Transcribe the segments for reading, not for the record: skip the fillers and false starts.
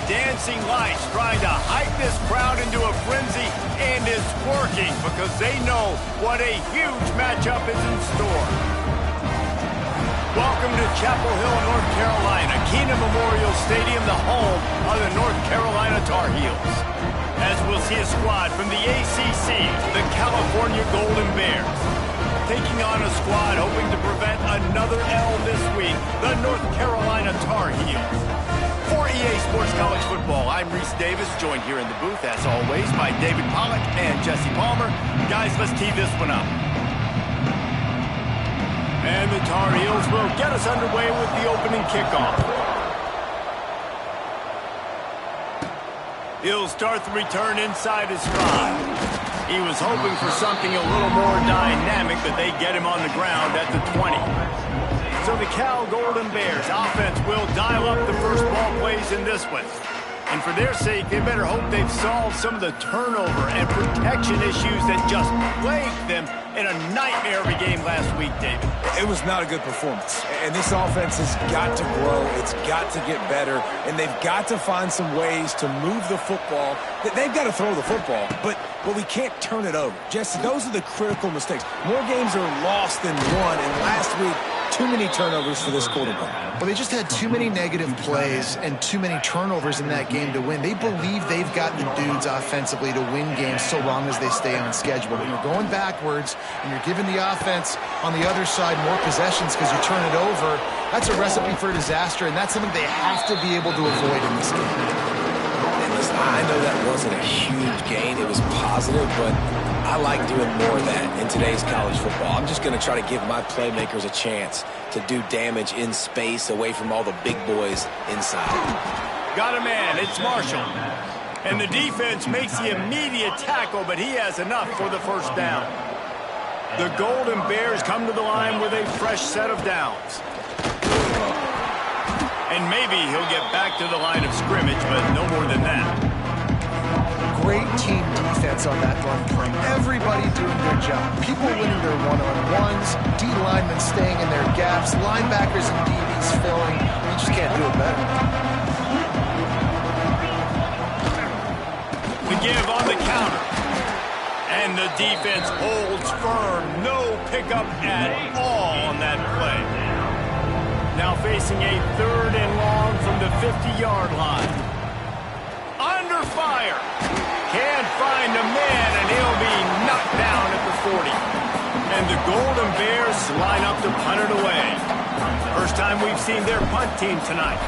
dancing lights trying to hype this crowd into a frenzy, and it's working because they know what a huge matchup is in store. Welcome to Chapel Hill, North Carolina, Keenan Memorial Stadium, the home of the North Carolina Tar Heels. As we'll see a squad from the ACC, the California Golden Bears, taking on a squad hoping to prevent another L this week, the North Carolina Tar Heels. For EA Sports College Football, I'm Reese Davis, joined here in the booth, as always, by David Pollack and Jesse Palmer. Guys, let's tee this one up. And the Tar Heels will get us underway with the opening kickoff. He'll start the return inside his 5. He was hoping for something a little more dynamic, but they get him on the ground at the 20. So the Cal Golden Bears offense will dial up the first ball plays in this one. And for their sake, they better hope they've solved some of the turnover and protection issues that just plagued them in a nightmare of a game last week, David. It was not a good performance. And this offense has got to grow. It's got to get better. And they've got to find some ways to move the football. They've got to throw the football, but we can't turn it over. Jesse, those are the critical mistakes. More games are lost than won. And last week, too many turnovers for this quarterback. Well, they just had too many negative plays and too many turnovers in that game to win. They believe they've got the dudes offensively to win games so long as they stay on schedule. When you're going backwards and you're giving the offense on the other side more possessions because you turn it over, that's a recipe for disaster, and that's something they have to be able to avoid in this game. And listen, I know that wasn't a huge gain. It was positive, but I like doing more of that in today's college football. I'm just going to try to give my playmakers a chance to do damage in space away from all the big boys inside. Got a man. It's Marshall. And the defense makes the immediate tackle, but he has enough for the first down. The Golden Bears come to the line with a fresh set of downs. And maybe he'll get back to the line of scrimmage, but no more than that. Great team defense on that run play. Everybody doing their job. People winning their one-on-ones, D linemen staying in their gaps, linebackers and DBs filling. You just can't do it better. The give on the counter. And the defense holds firm. No pickup at all on that play. Now facing a 3rd and long from the 50-yard line. Under fire. Can't find a man, and he'll be knocked down at the 40. And the Golden Bears line up to punt it away. First time we've seen their punt team tonight.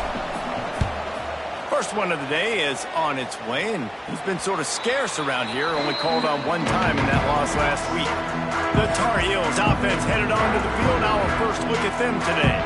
First one of the day is on its way, and he's been sort of scarce around here, only called on one time in that loss last week. The Tar Heels offense headed onto the field. Now a first look at them today.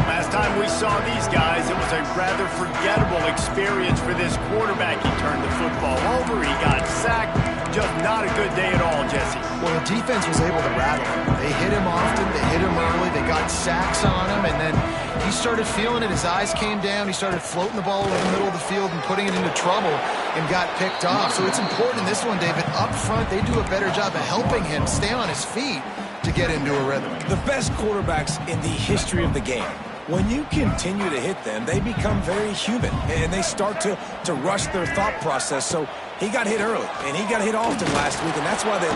Last time we saw these guys, it was a rather forgettable experience for this quarterback. He turned the football over, he got sacked. Just not a good day at all, Jesse. Well, the defense was able to rattle him. They hit him often, they hit him early, they got sacks on him, and then he started feeling it. His eyes came down, he started floating the ball over the middle of the field and putting it into trouble and got picked off. So it's important in this one, David. Up front, they do a better job of helping him stay on his feet to get into a rhythm. The best quarterbacks in the history of the game, when you continue to hit them, they become very human, and they start to rush their thought process. So he got hit early, and he got hit often last week, and that's why they...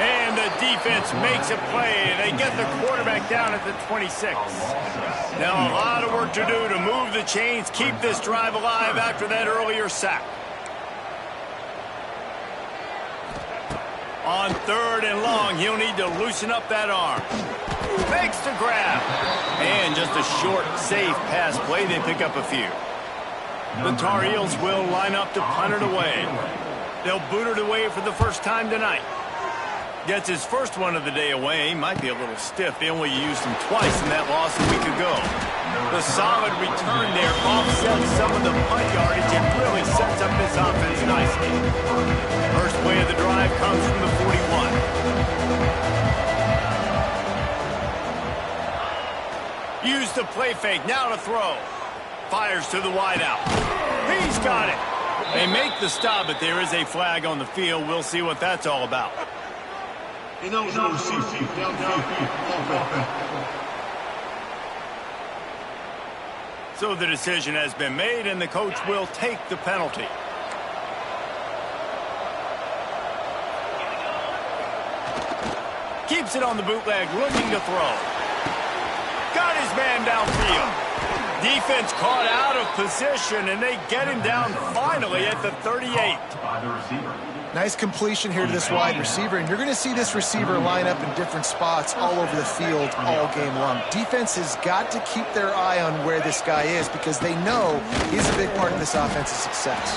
And the defense makes a play. They get the quarterback down at the 26. Now a lot of work to do to move the chains, keep this drive alive after that earlier sack. On 3rd and long, he'll need to loosen up that arm. Makes the grab. And just a short, safe pass play. They pick up a few. The Tar Heels will line up to punt it away. They'll boot it away for the first time tonight. Gets his first one of the day away. Might be a little stiff. They only used him twice in that loss a week ago. The solid return there offsets some of the punt yardage and really sets up this offense nicely. First play of the drive comes from the 41. Use the play fake, now to throw. Fires to the wideout. He's got it. They make the stop, but there is a flag on the field. We'll see what that's all about. So the decision has been made, and the coach will take the penalty. Keeps it on the bootleg, looking to throw. Got his man downfield. Defense caught out of position, and they get him down finally at the 38. Nice completion here to this wide receiver, and you're going to see this receiver line up in different spots all over the field all game long. Defense has got to keep their eye on where this guy is because they know he's a big part of this offense's success.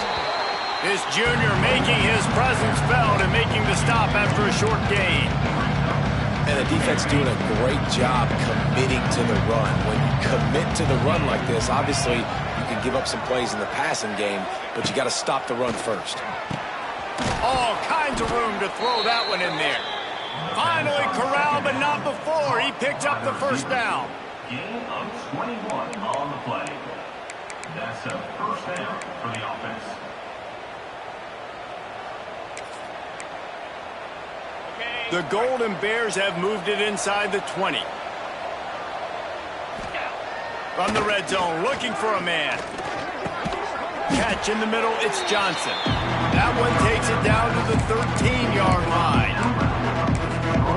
This junior making his presence felt and making the stop after a short gain. And the defense doing a great job committing to the run. When you commit to the run like this, obviously you can give up some plays in the passing game, but you got to stop the run first. All kinds of room to throw that one in there. Finally corralled, but not before. He picked up the first down. Gain of 21 on the play. That's a first down for the offense. The Golden Bears have moved it inside the 20. From the red zone, looking for a man. Catch in the middle, it's Johnson. That one takes it down to the 13-yard line.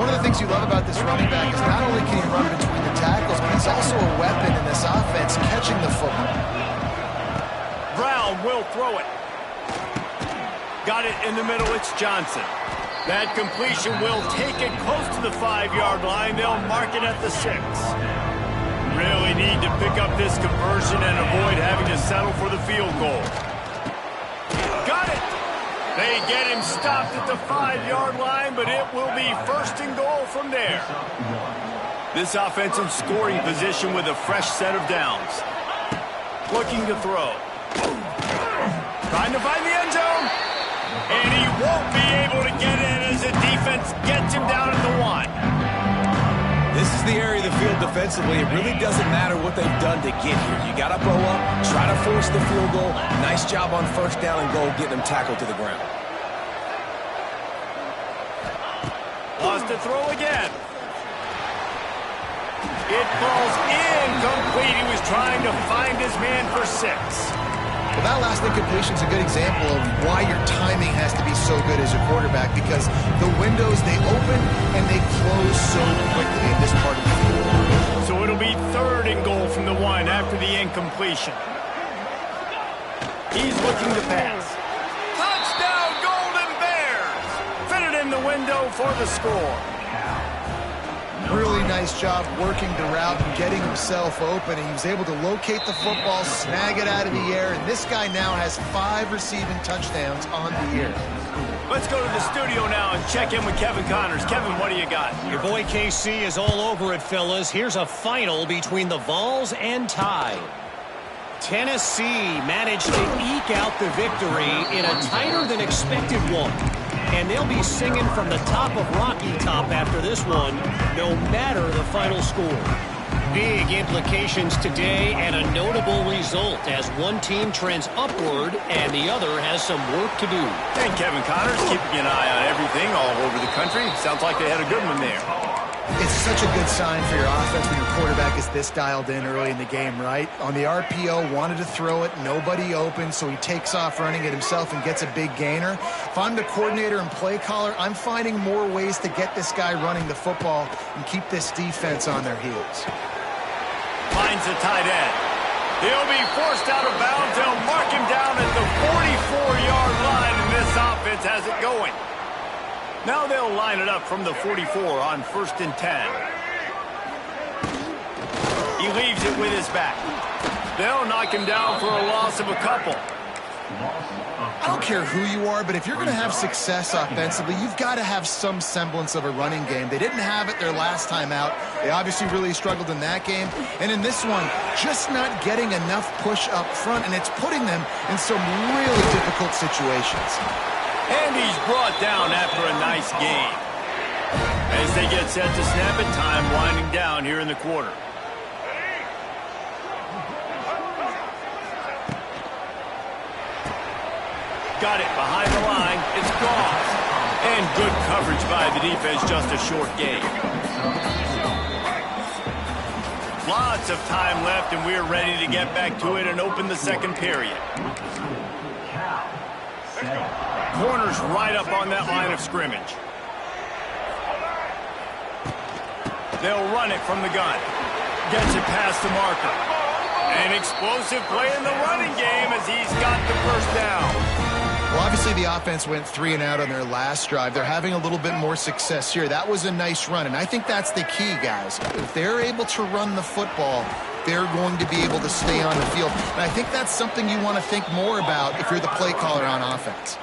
One of the things you love about this running back is not only can he run between the tackles, but he's also a weapon in this offense, catching the football. Brown will throw it. Got it in the middle, it's Johnson. That completion will take it close to the 5-yard line. They'll mark it at the 6. Really need to pick up this conversion and avoid having to settle for the field goal. Got it! They get him stopped at the 5-yard line, but it will be first and goal from there. This offensive scoring position with a fresh set of downs. Looking to throw. Trying to find the end zone. And he won't be able to get in as the defense gets him down at the 1. This is the area of the field defensively. It really doesn't matter what they've done to get here. You got to blow up, try to force the field goal. Nice job on first down and goal, getting them tackled to the ground. Lost to throw again. It falls incomplete. He was trying to find his man for 6. Well, that last incompletion is a good example of why your timing has to be so good as a quarterback, because the windows, they open and they close so quickly in this part of the field. So it'll be third and goal from the 1 after the incompletion. He's looking to pass. Touchdown, Golden Bears! Fitted in the window for the score. Really nice job working the route and getting himself open. And he was able to locate the football, snag it out of the air, and this guy now has 5 receiving touchdowns on the year. Let's go to the studio now and check in with Kevin Connors. Kevin, what do you got? Your boy KC is all over it, fellas. Here's a final between the Vols and Tide. Tennessee managed to eke out the victory in a tighter than expected one. And they'll be singing from the top of Rocky Top after this one, no matter the final score. Big implications today and a notable result as one team trends upward and the other has some work to do. And Kevin Connors keeping an eye on everything all over the country. Sounds like they had a good one there. It's such a good sign for your offense when your quarterback is this dialed in early in the game, right? On the RPO, wanted to throw it, nobody open, so he takes off running it himself and gets a big gainer. If I'm the coordinator and play caller, I'm finding more ways to get this guy running the football and keep this defense on their heels. Finds the tight end. He'll be forced out of bounds. They'll mark him down at the 44-yard line, and this offense has it going. Now they'll line it up from the 44 on 1st and 10. He leaves it with his back. They'll knock him down for a loss of a couple. I don't care who you are, but if you're going to have success offensively, you've got to have some semblance of a running game. They didn't have it their last time out. They obviously really struggled in that game. And in this one, just not getting enough push up front, and it's putting them in some really difficult situations. And he's brought down after a nice game. As they get set to snap it, time winding down here in the quarter. Got it behind the line. It's gone. And good coverage by the defense, just a short game. Lots of time left, and we're ready to get back to it and open the second period. Corner's right up on that line of scrimmage. They'll run it from the gun. Gets it past the marker. An explosive play in the running game as he's got the first down. Well, obviously the offense went 3 and out on their last drive. They're having a little bit more success here. That was a nice run, and I think that's the key, guys. If they're able to run the football, they're going to be able to stay on the field. And I think that's something you want to think more about if you're the play caller on offense.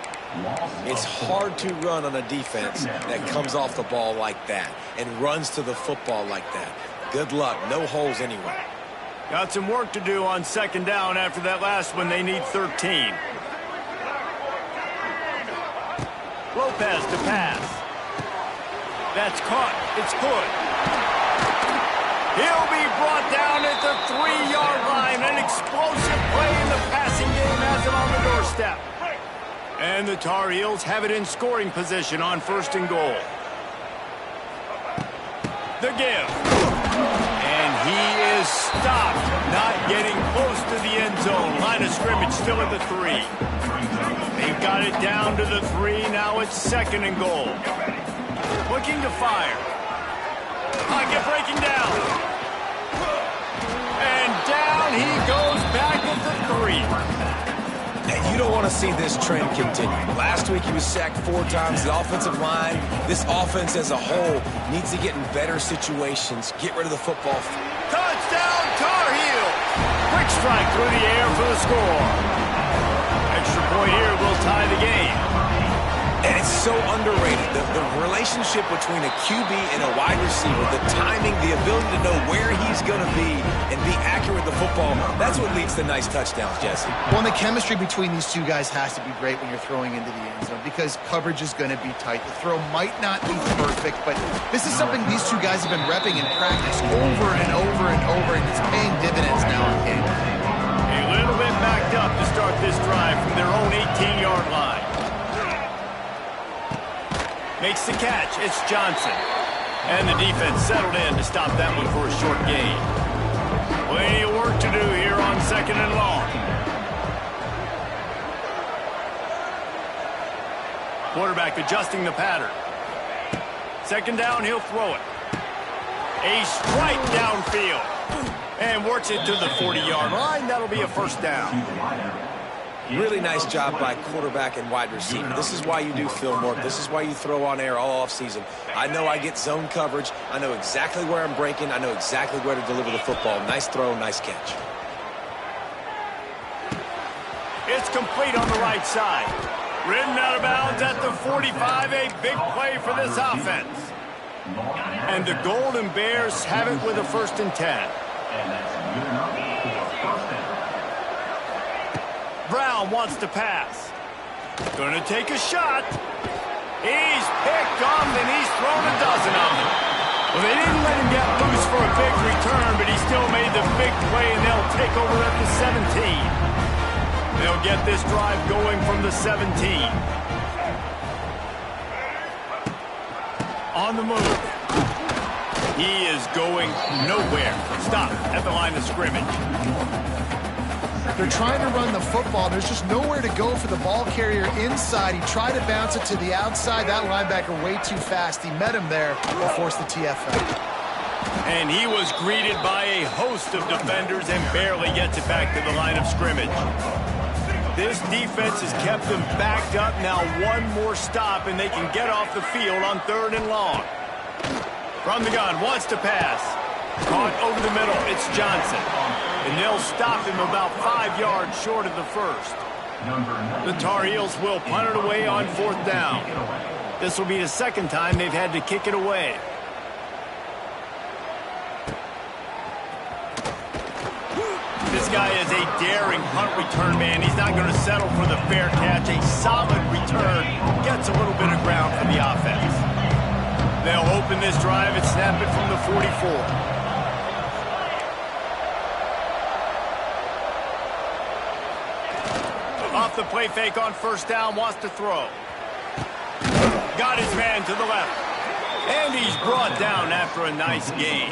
It's hard to run on a defense that comes off the ball like that and runs to the football like that. Good luck. No holes anywhere. Got some work to do on second down after that last one. They need 13. Lopez to pass. That's caught. It's good. He'll be brought down at the 3-yard line. An explosive play in the passing game has him on the doorstep. And the Tar Heels have it in scoring position on 1st and goal. The give. And he is stopped, not getting close to the end zone. Line of scrimmage still at the 3. They've got it down to the 3. Now it's 2nd and goal. Looking to fire. Pocket breaking down. And down he goes back at the 3. You don't want to see this trend continue. Last week he was sacked 4 times. The offensive line, this offense as a whole, needs to get in better situations. Get rid of the football. Touchdown, Tar Heels! Quick strike through the air for the score. Extra point here will tie the game. And it's so underrated. The relationship between a QB and a wide receiver, the timing, the ability to know where he's going to be and be accurate with the football, that's what leads to nice touchdowns, Jesse. Well, and the chemistry between these two guys has to be great when you're throwing into the end zone because coverage is going to be tight. The throw might not be perfect, but this is something these two guys have been repping in practice over and over and over, and it's paying dividends now in game. A little bit backed up to start this drive from their own 18-yard line. Makes the catch. It's Johnson. And the defense settled in to stop that one for a short gain. Plenty of work to do here on 2nd and long. Quarterback adjusting the pattern. 2nd down, he'll throw it. A strike downfield. And works it to the 40-yard line. That'll be a 1st down. Really nice job by quarterback and wide receiver. This is why you do film work. This is why you throw on air all offseason. I know I get zone coverage. I know exactly where I'm breaking. I know exactly where to deliver the football. Nice throw, nice catch. It's complete on the right side. Ridden out of bounds at the 45. A big play for this offense. And the Golden Bears have it with a 1st and 10. And that's good enough for 1st down. Brown wants to pass. Gonna take a shot. He's picked off and he's thrown a dozen of them. Well, they didn't let him get loose for a big return, but he still made the big play, and they'll take over at the 17. They'll get this drive going from the 17. On the move. He is going nowhere. Stop at the line of scrimmage. They're trying to run the football. There's just nowhere to go for the ball carrier inside. He tried to bounce it to the outside. That linebacker way too fast. He met him there. Will force the TFL. And he was greeted by a host of defenders and barely gets it back to the line of scrimmage. This defense has kept them backed up. Now one more stop and they can get off the field on 3rd and long. From the gun, wants to pass. Caught over the middle. It's Johnson. And they'll stop him about 5 yards short of the 1st. The Tar Heels will punt it away on 4th down. This will be the 2nd time they've had to kick it away. This guy is a daring punt return man. He's not going to settle for the fair catch. A solid return. Gets a little bit of ground for the offense. They'll open this drive and snap it from the 44. Off the play fake on 1st down, wants to throw. Got his man to the left. And he's brought down after a nice gain.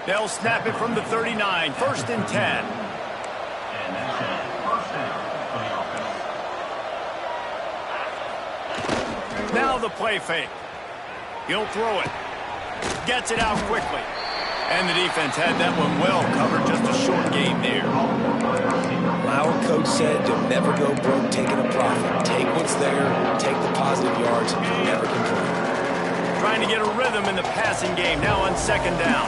They'll snap it from the 39, 1st and 10. And that's it. First down for the offense. Now the play fake. He'll throw it. Gets it out quickly. And the defense had that one well covered. Just a short game there. Our coach said to never go broke taking a profit. Take what's there, take the positive yards, never complain. Trying to get a rhythm in the passing game now on 2nd down.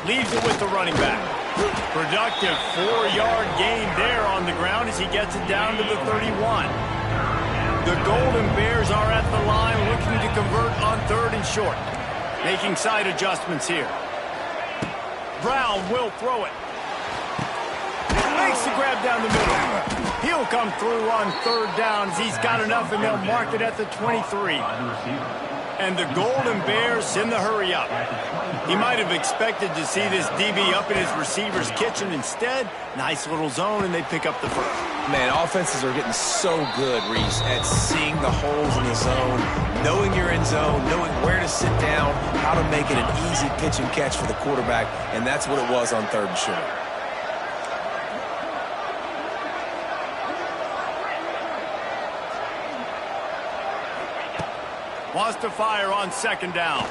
Leaves it with the running back. Productive 4-yard gain there on the ground as he gets it down to the 31. The Golden Bears are at the line looking to convert on 3rd and short. Making side adjustments here. Brown will throw it. Makes the grab down the middle. He'll come through on 3rd down as he's got enough, and they'll mark it at the 23. And the Golden Bears in the hurry up. He might have expected to see this DB up in his receiver's kitchen. Instead, nice little zone, and they pick up the first. Man, offenses are getting so good, Reese, at seeing the holes in the zone, knowing you're in zone, knowing where to sit down, how to make it an easy pitch and catch for the quarterback, and that's what it was on 3rd and short. Wants to fire on 2nd down.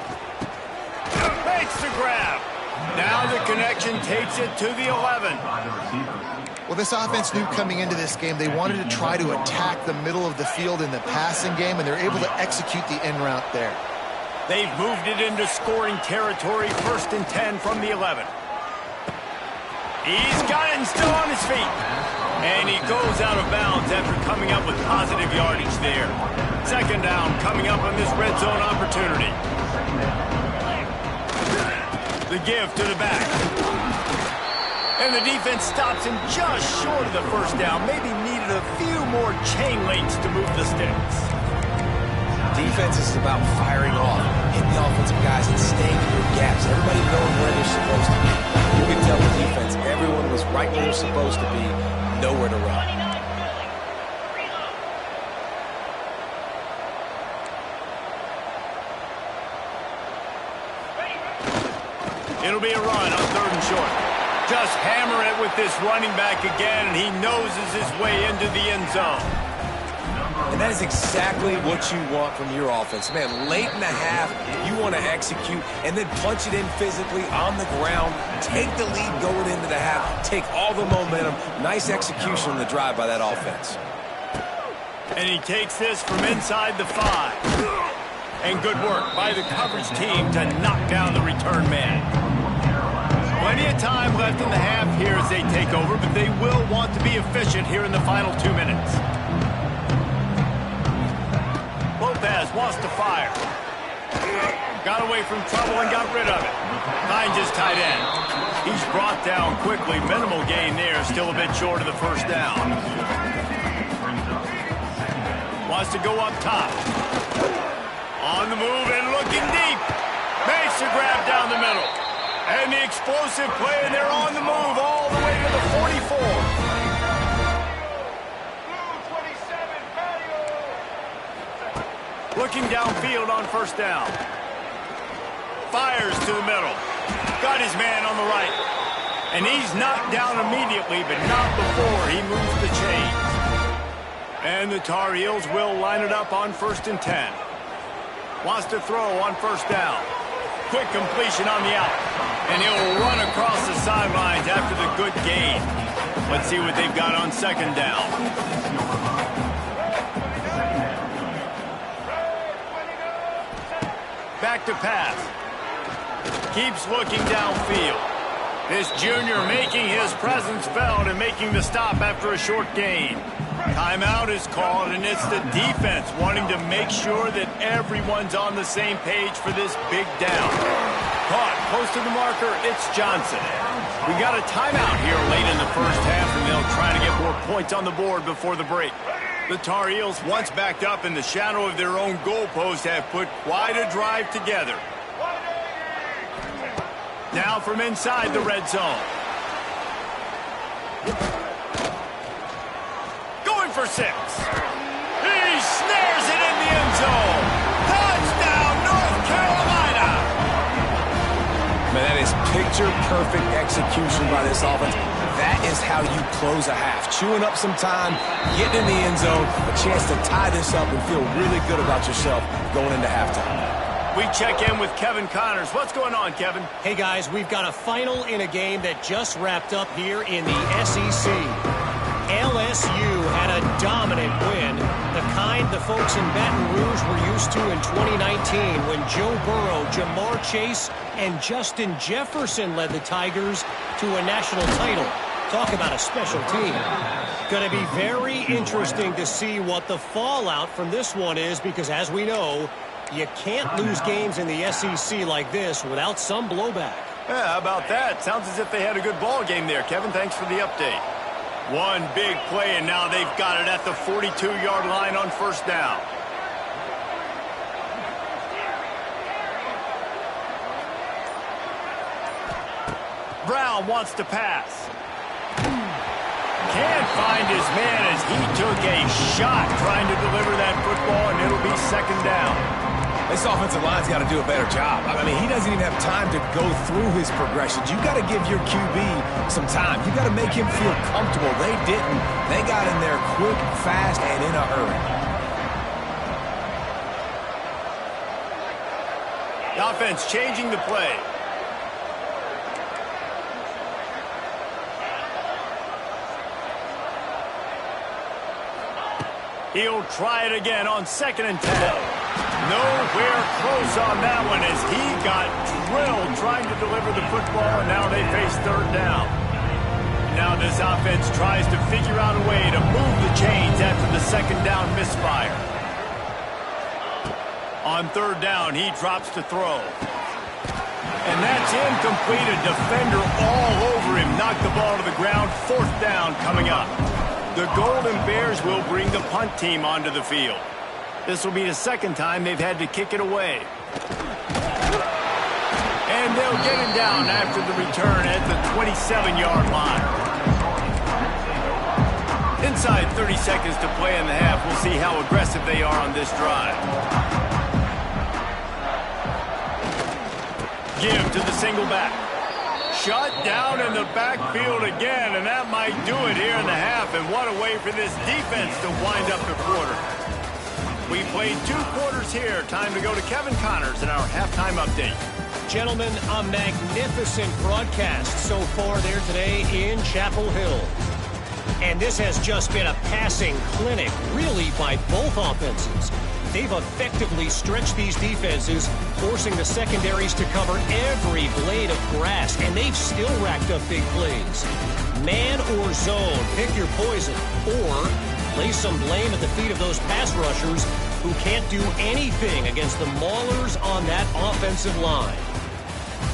Makes the grab. Now the connection takes it to the 11. Well, this offense knew coming into this game they wanted to try to attack the middle of the field in the passing game, and they're able to execute the en route there. They've moved it into scoring territory, 1st and 10 from the 11. He's got it and still on his feet. And he goes out of bounds after coming up with positive yardage there. 2nd down coming up on this red zone opportunity. The give to the back. And the defense stops him just short of the 1st down. Maybe needed a few more chain links to move the sticks. Defense is about firing off, hitting the offensive guys and staying in their gaps. Everybody knowing where they're supposed to be. You can tell the defense, everyone was right where they're supposed to be, nowhere to run. It'll be a run on 3rd and short. Just hammer it with this running back again, and he noses his way into the end zone. And that is exactly what you want from your offense. Man, late in the half, you want to execute and then punch it in physically on the ground, take the lead going into the half, take all the momentum. Nice execution on the drive by that offense. And he takes this from inside the 5. And good work by the coverage team to knock down the return man. Plenty of time left in the half here as they take over, but they will want to be efficient here in the final 2 minutes. Lopez wants to fire. Got away from trouble and got rid of it. Finds his tight end. He's brought down quickly. Minimal gain there. Still a bit short of the 1st down. Wants to go up top. On the move and looking deep. Makes the grab down the middle. And the explosive play, and they're on the move all the way to the 44. Looking downfield on 1st down. Fires to the middle. Got his man on the right. And he's knocked down immediately, but not before he moves the chains. And the Tar Heels will line it up on 1st and 10. Wants to throw on 1st down. Quick completion on the out. And he'll run across the sidelines after the good gain. Let's see what they've got on 2nd down. Back to pass. Keeps looking downfield. This junior making his presence felt and making the stop after a short gain. Timeout is called, and it's the defense wanting to make sure that everyone's on the same page for this big down. Caught close to the marker, it's Johnson. We got a timeout here late in the 1st half, and they'll try to get more points on the board before the break. The Tar Heels, once backed up in the shadow of their own goalpost, have put quite a drive together. Now from inside the red zone. Going for 6. He snares it in the end zone. Picture-perfect execution by this offense. That is how you close a half. Chewing up some time, getting in the end zone, a chance to tie this up and feel really good about yourself going into halftime. We check in with Kevin Connors. What's going on, Kevin? Hey, guys, we've got a final in a game that just wrapped up here in the SEC. LSU had a dominant win, the kind the folks in Baton Rouge were used to in 2019 when Joe Burrow, Jamar Chase, and Justin Jefferson led the Tigers to a national title. Talk about a special team. Going to be very interesting to see what the fallout from this one is because, as we know, you can't lose games in the SEC like this without some blowback. Yeah, how about that? Sounds as if they had a good ball game there, Kevin. Thanks for the update. One big play, and now they've got it at the 42-yard line on first down. Brown wants to pass. Can't find his man as he took a shot trying to deliver that football, and it'll be second down. This offensive line's got to do a better job. I mean, he doesn't even have time to go through his progressions. You got to give your QB some time. You got to make him feel comfortable. They didn't. They got in there quick, fast, and in a hurry. The offense changing the play. He'll try it again on 2nd and 10. Nowhere close on that one as he got drilled trying to deliver the football, and now they face third down. Now this offense tries to figure out a way to move the chains after the second down misfire. On third down, he drops to throw. And that's incomplete. A defender all over him. Knocked the ball to the ground. Fourth down coming up. The Golden Bears will bring the punt team onto the field. This will be the second time they've had to kick it away. And they'll get him down after the return at the 27-yard line. Inside 30 seconds to play in the half. We'll see how aggressive they are on this drive. Give to the single back. Shut down in the backfield again, and that might do it here in the half. And what a way for this defense to wind up the quarter. We played 2 quarters here. Time to go to Kevin Connors in our halftime update. Gentlemen, a magnificent broadcast so far there today in Chapel Hill. And this has just been a passing clinic, really, by both offenses. They've effectively stretched these defenses, forcing the secondaries to cover every blade of grass, and they've still racked up big plays. Man or zone, pick your poison, or lay some blame at the feet of those pass rushers who can't do anything against the maulers on that offensive line.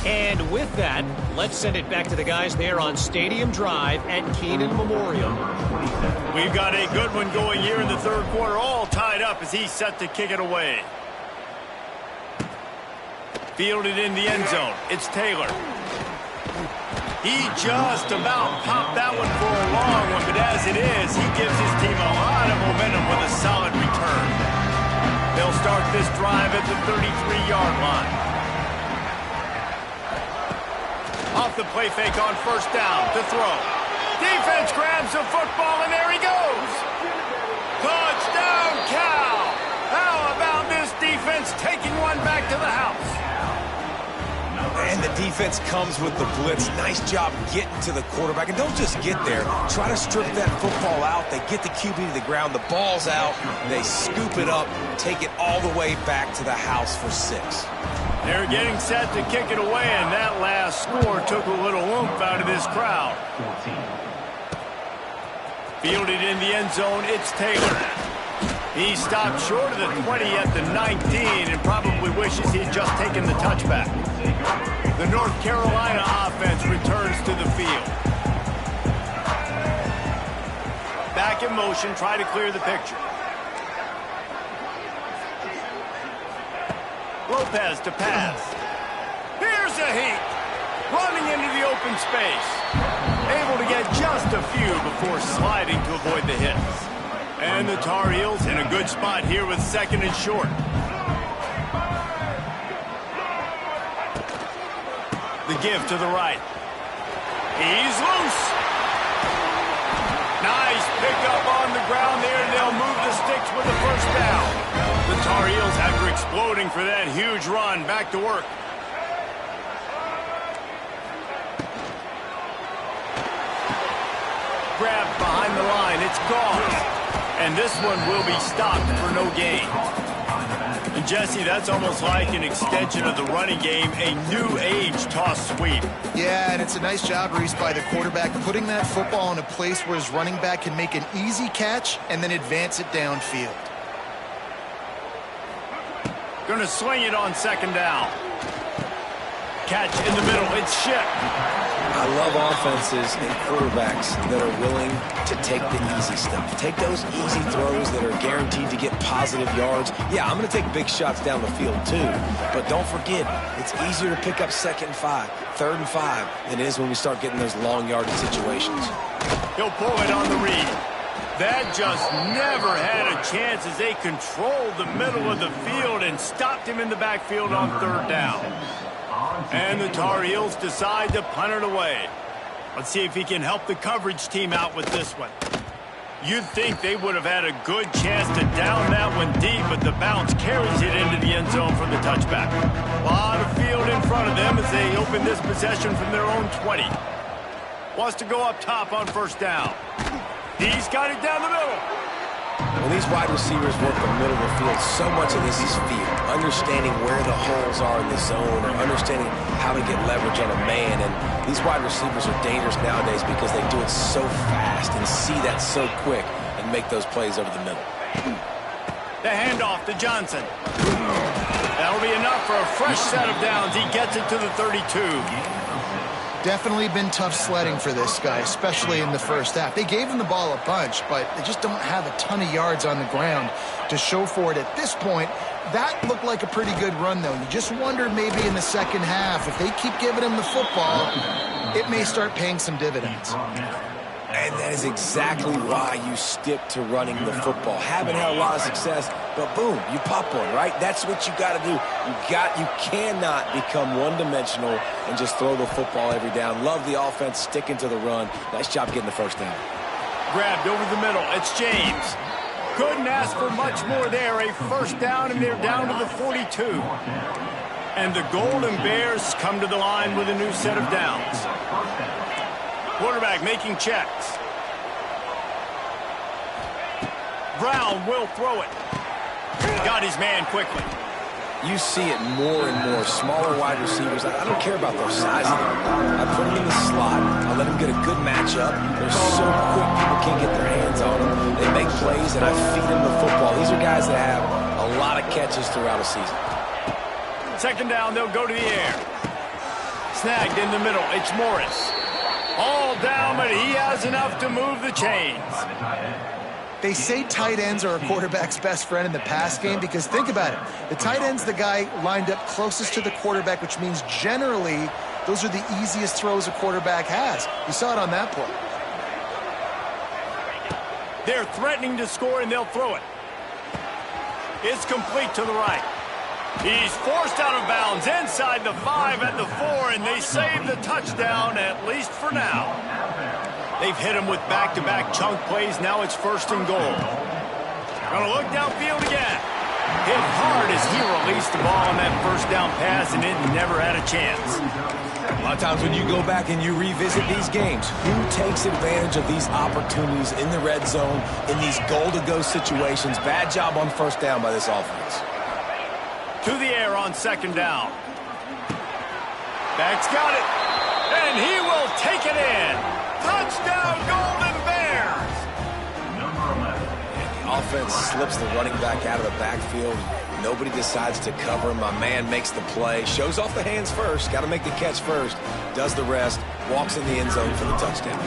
And with that, let's send it back to the guys there on Stadium Drive at Keenan Memorial. We've got a good one going here in the third quarter, all tied up as he's set to kick it away. Fielded in the end zone. It's Taylor. He just about popped that one for a long one, but as it is, he gives his team a lot of momentum with a solid return. They'll start this drive at the 33-yard line. Off the play fake on first down to throw. Defense grabs the football, and there he goes. Touchdown, Cal. How about this defense taking one back to the house? And the defense comes with the blitz. Nice job getting to the quarterback. And don't just get there. Try to strip that football out. They get the QB to the ground. The ball's out. They scoop it up, take it all the way back to the house for 6. They're getting set to kick it away, and that last score took a little oomph out of this crowd. Fielded in the end zone, it's Taylor. He stopped short of the 20 at the 19 and probably wishes he'd just taken the touchback. The North Carolina offense returns to the field. Back in motion, try to clear the picture. Lopez to pass. Here's a heat. Running into the open space. Able to get just a few before sliding to avoid the hits. And the Tar Heels in a good spot here with 2nd and short. The give to the right. He's loose. Nice pickup on the ground there, and they'll move the sticks with the first down. The Tar Heels, after exploding for that huge run, back to work. Grabbed behind the line. It's gone. And this one will be stopped for no gain. And Jesse, that's almost like an extension of the running game, a new age toss sweep. Yeah, and it's a nice job, Reese, by the quarterback, putting that football in a place where his running back can make an easy catch and then advance it downfield. Going to sling it on second down. Catch in the middle. It's shipped. I love offenses and quarterbacks that are willing to take the easy stuff. Take those easy throws that are guaranteed to get positive yards. Yeah, I'm going to take big shots down the field too. But don't forget, it's easier to pick up 2nd and 5, 3rd and 5 than it is when we start getting those long yardage situations. He'll pull it on the read. That just never had a chance as they controlled the middle of the field and stopped him in the backfield on 3rd down. And the Tar Heels decide to punt it away. Let's see if he can help the coverage team out with this one. You'd think they would have had a good chance to down that one deep, but the bounce carries it into the end zone for the touchback. A lot of field in front of them as they open this possession from their own 20. Wants to go up top on 1st down. He's got it down the middle. When these wide receivers work the middle of the field, so much of this is feel. Understanding where the holes are in the zone or understanding how to get leverage on a man. And these wide receivers are dangerous nowadays because they do it so fast and see that so quick and make those plays over the middle. The handoff to Johnson. That'll be enough for a fresh set of downs. He gets it to the 32. Definitely been tough sledding for this guy, especially in the first half. They gave him the ball a bunch, but they just don't have a ton of yards on the ground to show for it at this point. That looked like a pretty good run, though. You just wonder maybe in the second half, if they keep giving him the football, it may start paying some dividends. And that is exactly why you stick to running the football. Haven't had a lot of success, but boom, you pop one, right? That's what you got to do. You cannot become one-dimensional and just throw the football every down. Love the offense sticking to the run. Nice job getting the first down. Grabbed over the middle. It's James. Couldn't ask for much more there. A first down, and they're down to the 42. And the Golden Bears come to the line with a new set of downs. Quarterback making checks. Brown will throw it. Got his man quickly. You see it more and more. Smaller wide receivers. I don't care about their size anymore. I put them in the slot. I let them get a good matchup. They're so quick, people can't get their hands on them. They make plays, and I feed them the football. These are guys that have a lot of catches throughout a season. 2nd down, they'll go to the air. Snagged in the middle. It's Morris. All down, but he has enough to move the chains. They say tight ends are a quarterback's best friend in the pass game because think about it. The tight end's the guy lined up closest to the quarterback, which means generally those are the easiest throws a quarterback has. You saw it on that play. They're threatening to score, and they'll throw it. It's complete to the right. He's forced out of bounds inside the 5 at the 4, and they save the touchdown, at least for now. They've hit him with back-to-back chunk plays. Now it's 1st and goal. Gonna look downfield again. Hit hard as he released the ball on that 1st down pass, and it never had a chance. A lot of times when you go back and you revisit these games, who takes advantage of these opportunities in the red zone, in these goal-to-go situations? Bad job on 1st down by this offense. To the air on 2nd down. Back's got it. And he will take it in. Touchdown, Golden Bears! The offense slips the running back out of the backfield. Nobody decides to cover him. My man makes the play. Shows off the hands first. Got to make the catch first. Does the rest. Walks in the end zone for the touchdown.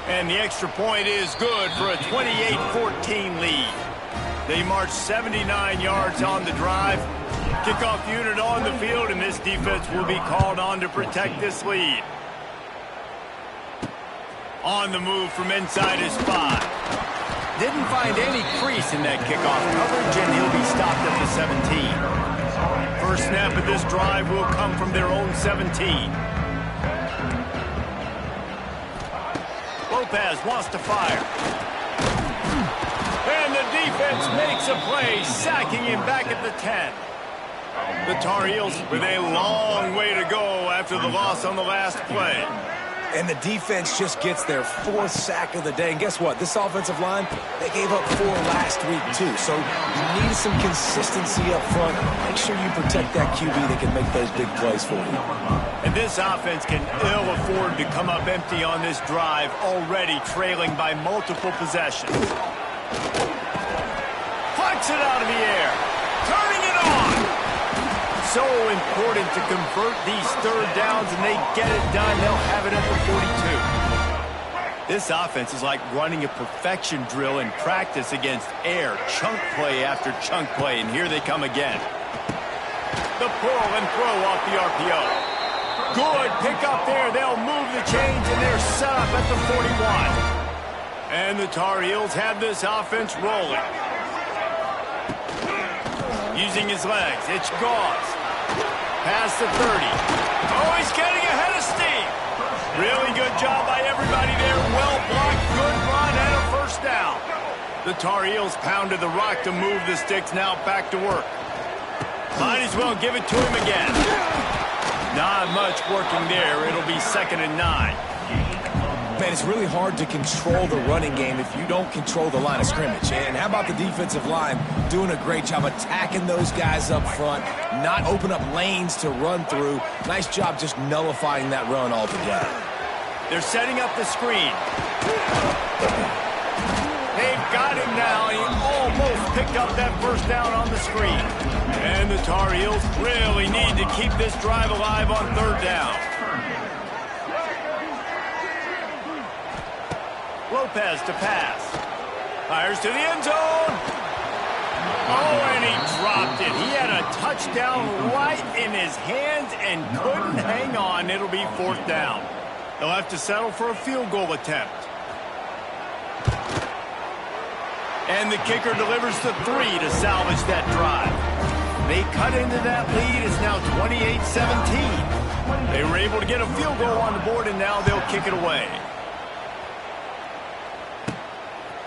And the extra point is good for a 28-14 lead. They march 79 yards on the drive. Kickoff unit on the field, and this defense will be called on to protect this lead. On the move from inside his 5. Didn't find any crease in that kickoff coverage, and he'll be stopped at the 17. First snap of this drive will come from their own 17. Lopez wants to fire. And the defense makes a play, sacking him back at the 10. The Tar Heels with a long way to go after the loss on the last play. And the defense just gets their 4th sack of the day. And guess what? This offensive line, they gave up 4 last week too. So you need some consistency up front. Make sure you protect that QB that can make those big plays for you. And this offense can ill afford to come up empty on this drive, already trailing by multiple possessions. Flicks it out of the air. Turning it on. So important to convert these third downs, and they get it done. They'll have it at the 42. This offense is like running a perfection drill in practice against air. Chunk play after chunk play, and here they come again. The pull and throw off the RPO. Good pick up there. They'll move the chains, and they're set up at the 41. And the Tar Heels have this offense rolling. Using his legs, it's Gauze. Past the 30. Oh, he's getting ahead of steam. Really good job by everybody there. Well blocked, good run, and a first down. The Tar Heels pounded the rock to move the sticks. Now back to work. Might as well give it to him again. Not much working there. It'll be 2nd and 9. Man, it's really hard to control the running game if you don't control the line of scrimmage. And how about the defensive line doing a great job attacking those guys up front, not open up lanes to run through. Nice job just nullifying that run altogether. They're setting up the screen. They've got him now. He almost picked up that first down on the screen. And the Tar Heels really need to keep this drive alive on 3rd down. Lopez to pass. Fires to the end zone. Oh, and he dropped it. He had a touchdown right in his hands and couldn't hang on. It'll be 4th down. They'll have to settle for a field goal attempt. And the kicker delivers the 3 to salvage that drive. They cut into that lead. It's now 28-17. They were able to get a field goal on the board, and now they'll kick it away.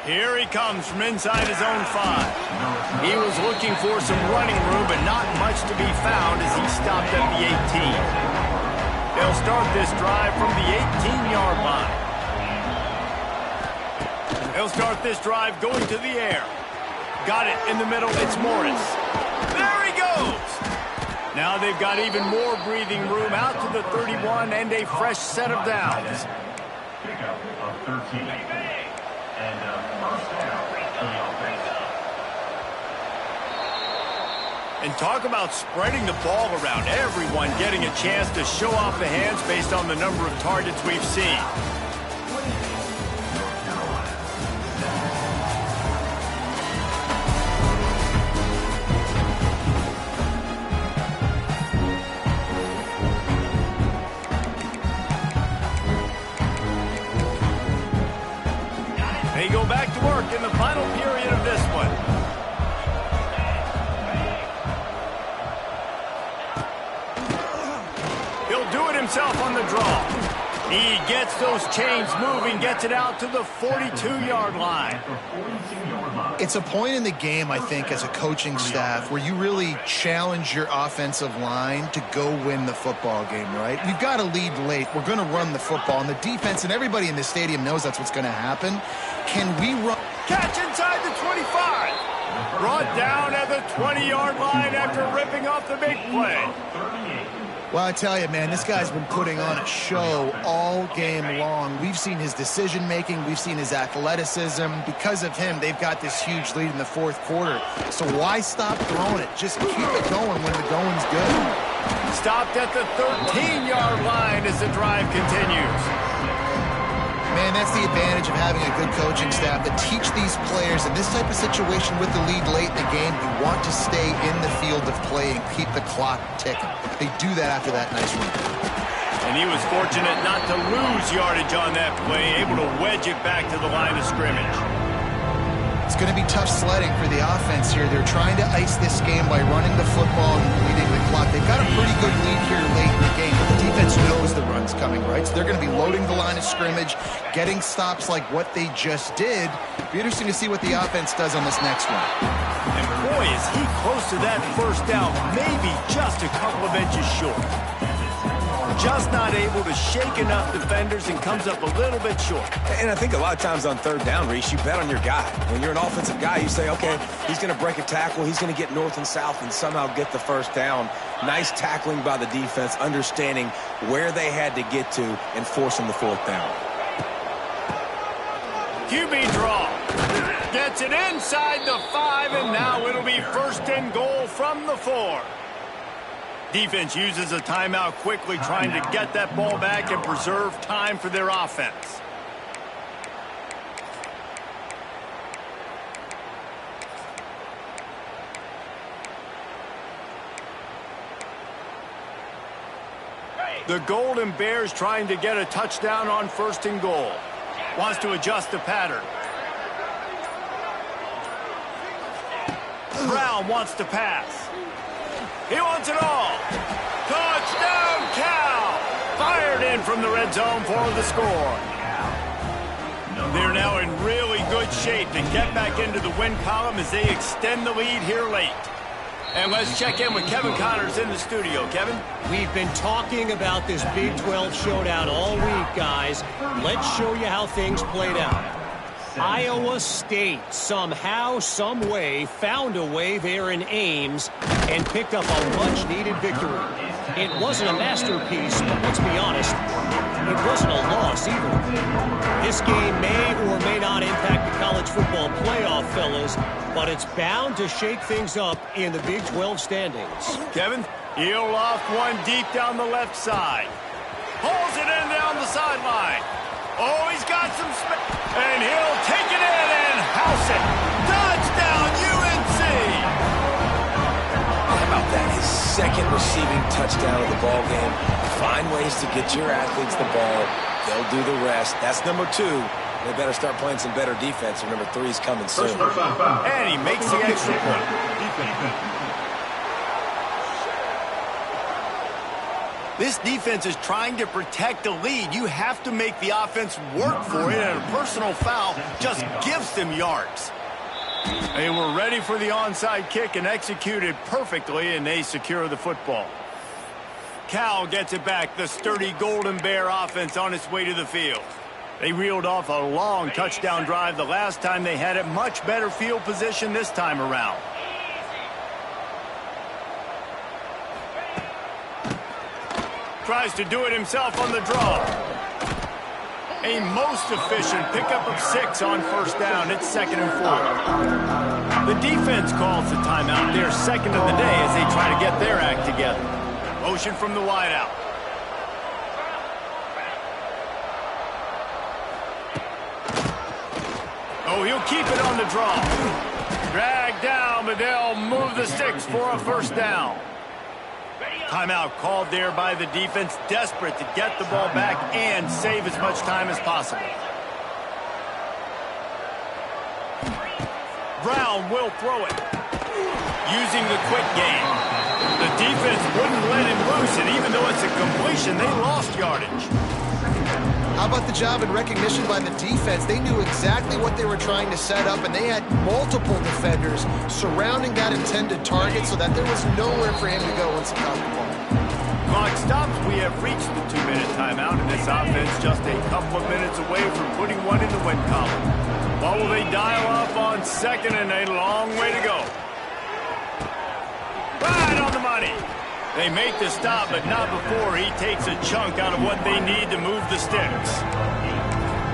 Here he comes from inside his own 5. He was looking for some running room, but not much to be found as he stopped at the 18. They'll start this drive from the 18-yard line. They'll start this drive going to the air. Got it in the middle. It's Morris. There he goes. Now they've got even more breathing room out to the 31 and a fresh set of downs. Pickup of 13. And first down for the offense. And talk about spreading the ball around. Everyone getting a chance to show off the hands based on the number of targets we've seen. They go back to work in the final period of this one. He'll do it himself on the draw. He gets those chains moving, gets it out to the 42-yard line. It's a point in the game, I think, as a coaching staff where you really challenge your offensive line to go win the football game, right? We've got to lead late. We're going to run the football, and the defense and everybody in the stadium knows that's what's going to happen. Can we run? Catch inside the 25. Brought down at the 20-yard line after ripping off the big play. Well, I tell you, man, this guy's been putting on a show all game long. We've seen his decision-making. We've seen his athleticism. Because of him, they've got this huge lead in the fourth quarter. So why stop throwing it? Just keep it going when the going's good. Stopped at the 13-yard line as the drive continues. Man, that's the advantage of having a good coaching staff that teach these players in this type of situation with the lead late in the game. You want to stay in the field of play and keep the clock ticking. They do that after that nice run. And he was fortunate not to lose yardage on that play, able to wedge it back to the line of scrimmage. it's going to be tough sledding for the offense here. They're trying to ice this game by running the football and bleeding the clock. They've got a pretty good lead here late in the game, but the defense knows the run's coming, right? So they're going to be loading the line of scrimmage, getting stops like what they just did. Be interesting to see what the offense does on this next one. And boy, is he close to that first down, maybe just a couple of inches short. Just not able to shake enough defenders and comes up a little bit short. And I think a lot of times on third down, Reese, you bet on your guy. When you're an offensive guy, you say, okay, he's going to break a tackle, he's going to get north and south and somehow get the first down. Nice tackling by the defense, understanding where they had to get to and forcing the fourth down. QB draw. Gets it inside the 5, and now it'll be first and goal from the 4. Defense uses a timeout quickly, trying to get that ball back and preserve time for their offense. The Golden Bears trying to get a touchdown on first and goal. Wants to adjust the pattern. Brown wants to pass. He wants it all. Touchdown, Cal! Fired in from the red zone for the score. They're now in really good shape to get back into the win column as they extend the lead here late. And let's check in with Kevin Connors in the studio. Kevin? We've been talking about this Big 12 showdown all week, guys. Let's show you how things played out. Iowa State somehow, some way, found a way there in Ames and picked up a much-needed victory. It wasn't a masterpiece, but let's be honest, it wasn't a loss either. This game may or may not impact the college football playoff, fellas, but it's bound to shake things up in the Big 12 standings. Kevin, he'll loft one deep down the left side. Pulls it in down the sideline. Oh, he's got some space. And he'll take it in and house it. Touchdown, UNC! How about that? His second receiving touchdown of the ball game. Find ways to get your athletes the ball. They'll do the rest. That's number 2. They better start playing some better defense, or number 3 is coming soon. And he makes the extra point. This defense is trying to protect the lead. You have to make the offense work for it, and a personal foul just gives them yards. They were ready for the onside kick and executed perfectly, and they secure the football. Cal gets it back. The sturdy Golden Bear offense on its way to the field. They reeled off a long touchdown drive the last time they had it. Much better field position this time around. Tries to do it himself on the draw. A most efficient pickup of 6 on first down. It's 2nd and 4. The defense calls the timeout. They're second of the day as they try to get their act together. Motion from the wideout. Oh, he'll keep it on the draw. Dragged down, but they'll move the sticks for a first down. Timeout called there by the defense, desperate to get the ball back and save as much time as possible. Brown will throw it. Using the quick game. The defense wouldn't let him loose, and even though it's a completion, they lost yardage. How about the job and recognition by the defense? They knew exactly what they were trying to set up, and they had multiple defenders surrounding that intended target so that there was nowhere for him to go once he got the ball. Clock stops. We have reached the 2-minute timeout, and this offense just a couple of minutes away from putting one in the win column. What will they dial up on second, and a long way to go? Right on the money. They make the stop, but not before he takes a chunk out of what they need to move the sticks.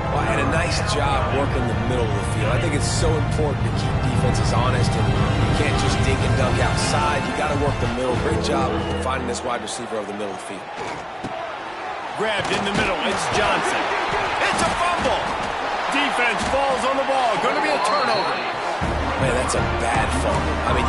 Well, and a nice job working the middle of the field. I think it's so important to keep defenses honest, and you can't just dink and dunk outside. You got to work the middle. Great job finding this wide receiver over the middle of the field. Grabbed in the middle. It's Johnson. It's a fumble. Defense falls on the ball. Going to be a turnover. Man, that's a bad fumble. I mean,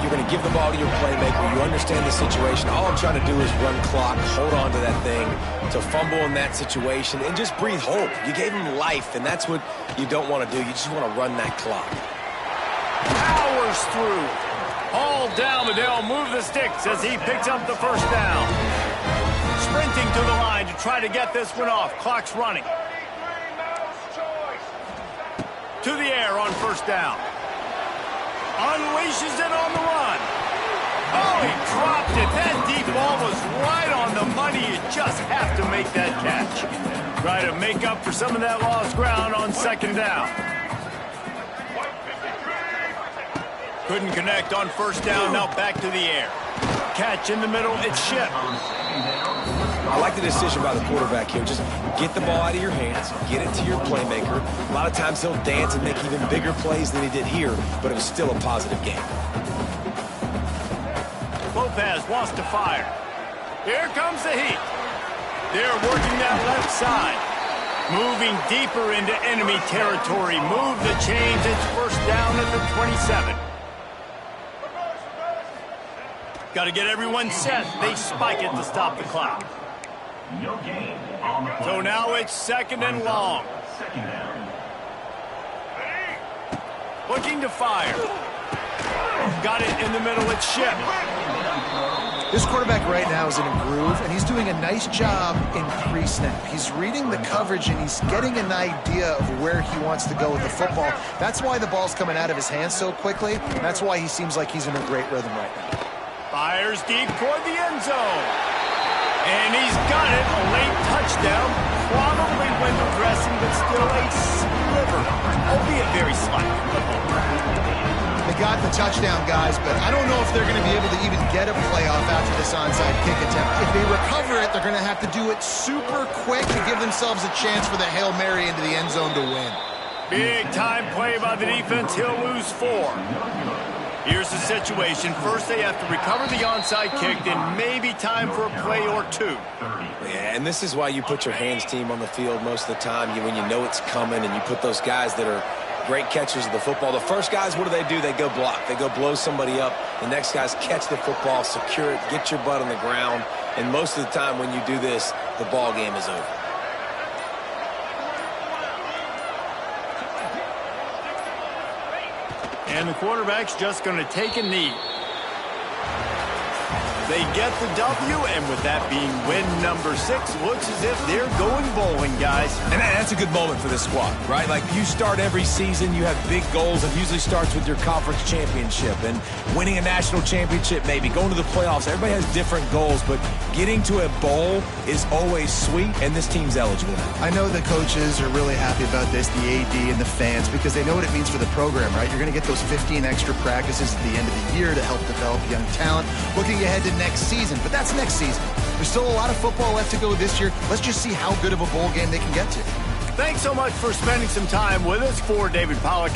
you're going to give the ball to your playmaker. You understand the situation. All I'm trying to do is run clock, hold on to that thing, to fumble in that situation, and just breathe hope. You gave him life, and that's what you don't want to do. You just want to run that clock. Powers through. All down, but they'll move the sticks as he picks up the first down. Sprinting to the line to try to get this one off. Clock's running. To the air on first down. Unleashes it on the run. Oh, he dropped it. That deep ball was right on the money. You just have to make that catch. Try to make up for some of that lost ground on second down. Couldn't connect on first down. Now back to the air. Catch in the middle. It's shipped. I like the decision by the quarterback here. Just get the ball out of your hands, get it to your playmaker. A lot of times he'll dance and make even bigger plays than he did here, but it was still a positive game. Lopez wants to fire. Here comes the heat. They're working that left side. Moving deeper into enemy territory. Move the chains. It's first down at the 27. Got to get everyone set. They spike it to stop the clock. No gain on the play. So now it's second and long. Second down. Looking to fire. Got it in the middle. It's shipped. This quarterback right now is in a groove, and he's doing a nice job in pre-snap. He's reading the coverage, and he's getting an idea of where he wants to go with the football. That's why the ball's coming out of his hands so quickly. That's why he seems like he's in a great rhythm right now. Fires deep toward the end zone. And he's got it. A late touchdown. Probably window dressing, but still a sliver. Albeit very slight. They got the touchdown, guys, but I don't know if they're going to be able to even get a playoff after this onside kick attempt. If they recover it, they're going to have to do it super quick to give themselves a chance for the Hail Mary into the end zone to win. Big time play by the defense. He'll lose 4. Here's the situation. First, they have to recover the onside kick, then maybe time for a play or two. Yeah, and this is why you put your hands team on the field most of the time. When you know it's coming and you put those guys that are great catchers of the football. The first guys, what do? They go block. They go blow somebody up. The next guys catch the football, secure it, get your butt on the ground. And most of the time when you do this, the ball game is over. And the quarterback's just going to take a knee. They get the W, and with that being win number 6, looks as if they're going bowling, guys. And that's a good moment for this squad, right? Like, you start every season, you have big goals. It usually starts with your conference championship and winning a national championship, maybe going to the playoffs. Everybody has different goals, but getting to a bowl is always sweet, and this team's eligible. I know the coaches are really happy about this, the AD and the fans, because they know what it means for the program, right? You're going to get those 15 extra practices at the end of the year to help develop young talent. Looking ahead to next season, but that's next season. There's still a lot of football left to go this year. Let's just see how good of a bowl game they can get to. Thanks so much for spending some time with us. For David Pollack,